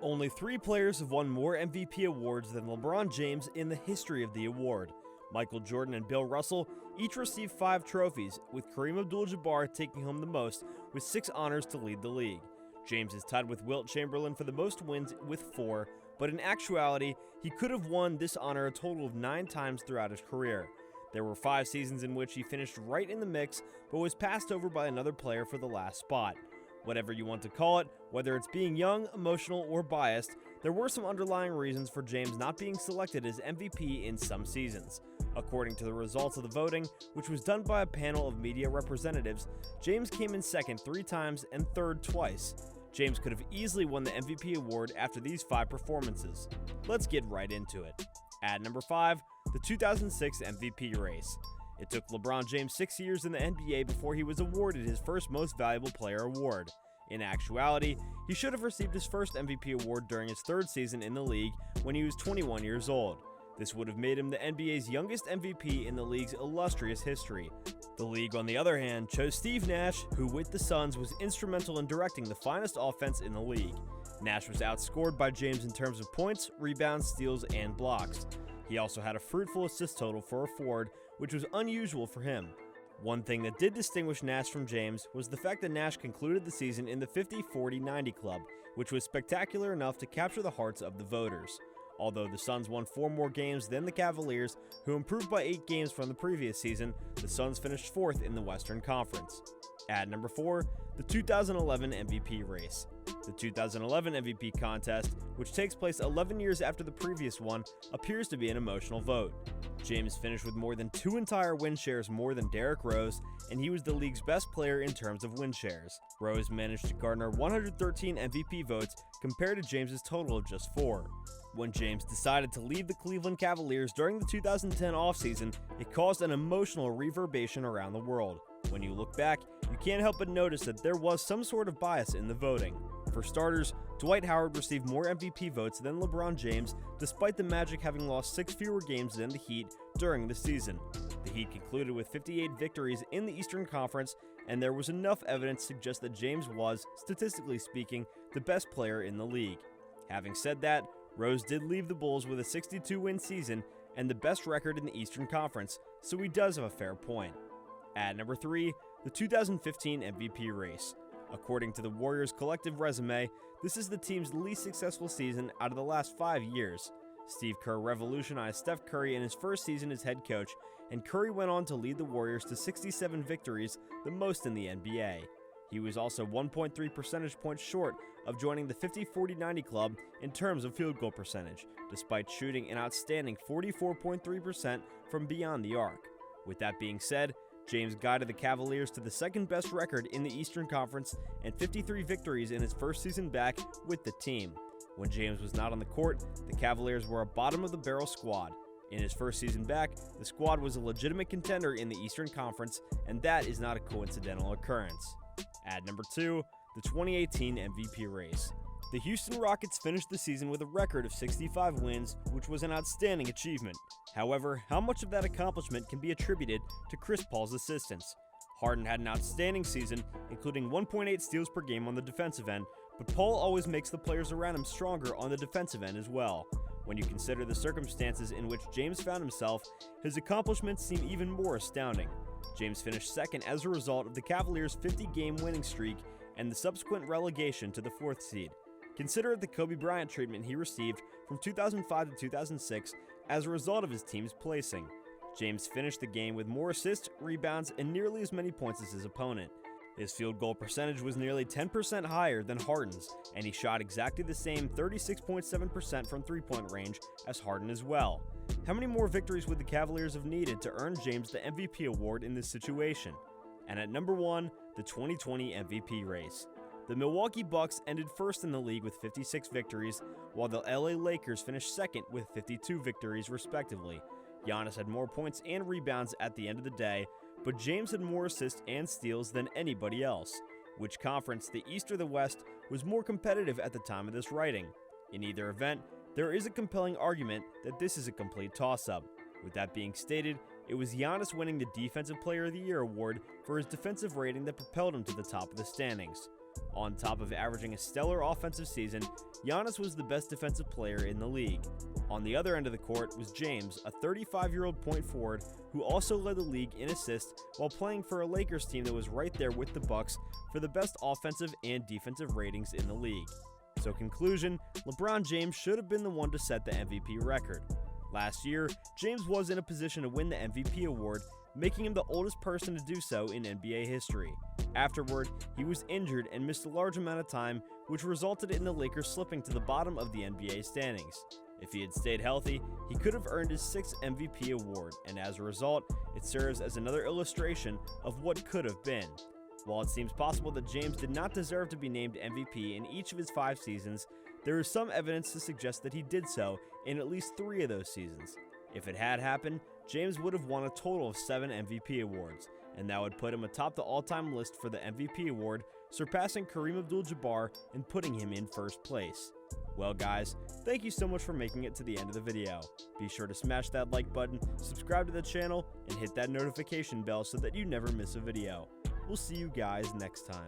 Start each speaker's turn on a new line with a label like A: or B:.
A: Only 3 players have won more MVP awards than LeBron James in the history of the award. Michael Jordan and Bill Russell each received 5 trophies, with Kareem Abdul-Jabbar taking home the most with 6 honors to lead the league. James is tied with Wilt Chamberlain for the most wins with 4, but in actuality, he could have won this honor a total of 9 times throughout his career. There were 5 seasons in which he finished right in the mix, but was passed over by another player for the last spot. Whatever you want to call it, whether it's being young, emotional, or biased, there were some underlying reasons for James not being selected as MVP in some seasons. According to the results of the voting, which was done by a panel of media representatives, James came in second 3 times and third twice. James could have easily won the MVP award after these 5 performances. Let's get right into it. At number 5, the 2006 MVP race. It took LeBron James 6 years in the NBA before he was awarded his first Most Valuable Player award. In actuality, he should have received his first MVP award during his 3rd season in the league when he was 21 years old. This would have made him the NBA's youngest MVP in the league's illustrious history. The league, on the other hand, chose Steve Nash, who with the Suns was instrumental in directing the finest offense in the league. Nash was outscored by James in terms of points, rebounds, steals, and blocks. He also had a fruitful assist total for a forward, which was unusual for him. One thing that did distinguish Nash from James was the fact that Nash concluded the season in the 50-40-90 club, which was spectacular enough to capture the hearts of the voters. Although the Suns won 4 more games than the Cavaliers, who improved by 8 games from the previous season, the Suns finished 4th in the Western Conference. At number 4, the 2011 MVP race. The 2011 MVP contest, which takes place 11 years after the previous one, appears to be an emotional vote. James finished with more than 2 entire win shares more than Derrick Rose, and he was the league's best player in terms of win shares. Rose managed to garner 113 MVP votes compared to James's total of just 4. When James decided to leave the Cleveland Cavaliers during the 2010 offseason, it caused an emotional reverberation around the world. When you look back, you can't help but notice that there was some sort of bias in the voting. For starters, Dwight Howard received more MVP votes than LeBron James, despite the Magic having lost 6 fewer games than the Heat during the season. The Heat concluded with 58 victories in the Eastern Conference, and there was enough evidence to suggest that James was, statistically speaking, the best player in the league. Having said that, Rose did leave the Bulls with a 62-win season and the best record in the Eastern Conference, so he does have a fair point. At number 3, the 2015 MVP race. According to the Warriors' collective resume, this is the team's least successful season out of the last 5 years. Steve Kerr revolutionized Steph Curry in his first season as head coach, and Curry went on to lead the Warriors to 67 victories, the most in the NBA. He was also 1.3 percentage points short of joining the 50-40-90 club in terms of field goal percentage, despite shooting an outstanding 44.3% from beyond the arc. With that being said, James guided the Cavaliers to the second best record in the Eastern Conference and 53 victories in his first season back with the team. When James was not on the court, the Cavaliers were a bottom-of-the-barrel squad. In his first season back, the squad was a legitimate contender in the Eastern Conference, and that is not a coincidental occurrence. At number 2, the 2018 MVP race. The Houston Rockets finished the season with a record of 65 wins, which was an outstanding achievement. However, how much of that accomplishment can be attributed to Chris Paul's assistance? Harden had an outstanding season, including 1.8 steals per game on the defensive end, but Paul always makes the players around him stronger on the defensive end as well. When you consider the circumstances in which James found himself, his accomplishments seem even more astounding. James finished second as a result of the Cavaliers' 50-game winning streak and the subsequent relegation to the 4th seed. Consider the Kobe Bryant treatment he received from 2005 to 2006 as a result of his team's placing. James finished the game with more assists, rebounds, and nearly as many points as his opponent. His field goal percentage was nearly 10% higher than Harden's, and he shot exactly the same 36.7% from three-point range as Harden as well. How many more victories would the Cavaliers have needed to earn James the MVP award in this situation? And at number 1, the 2020 MVP race. The Milwaukee Bucks ended first in the league with 56 victories, while the LA Lakers finished second with 52 victories respectively. Giannis had more points and rebounds at the end of the day, but James had more assists and steals than anybody else. Which conference, the East or the West, was more competitive at the time of this writing? In either event, there is a compelling argument that this is a complete toss-up. With that being stated, it was Giannis winning the Defensive Player of the Year award for his defensive rating that propelled him to the top of the standings. On top of averaging a stellar offensive season, Giannis was the best defensive player in the league. On the other end of the court was James, a 35-year-old point forward who also led the league in assists while playing for a Lakers team that was right there with the Bucks for the best offensive and defensive ratings in the league. So conclusion, LeBron James should have been the one to set the MVP record. Last year, James was in a position to win the MVP award, making him the oldest person to do so in NBA history. Afterward, he was injured and missed a large amount of time, which resulted in the Lakers slipping to the bottom of the NBA standings. If he had stayed healthy, he could have earned his 6th MVP award, and as a result, it serves as another illustration of what could have been. While it seems possible that James did not deserve to be named MVP in each of his 5 seasons, there is some evidence to suggest that he did so in at least 3 of those seasons. If it had happened, James would have won a total of 7 MVP awards, and that would put him atop the all-time list for the MVP award, surpassing Kareem Abdul-Jabbar and putting him in first place. Well guys, thank you so much for making it to the end of the video. Be sure to smash that like button, subscribe to the channel, and hit that notification bell so that you never miss a video. We'll see you guys next time.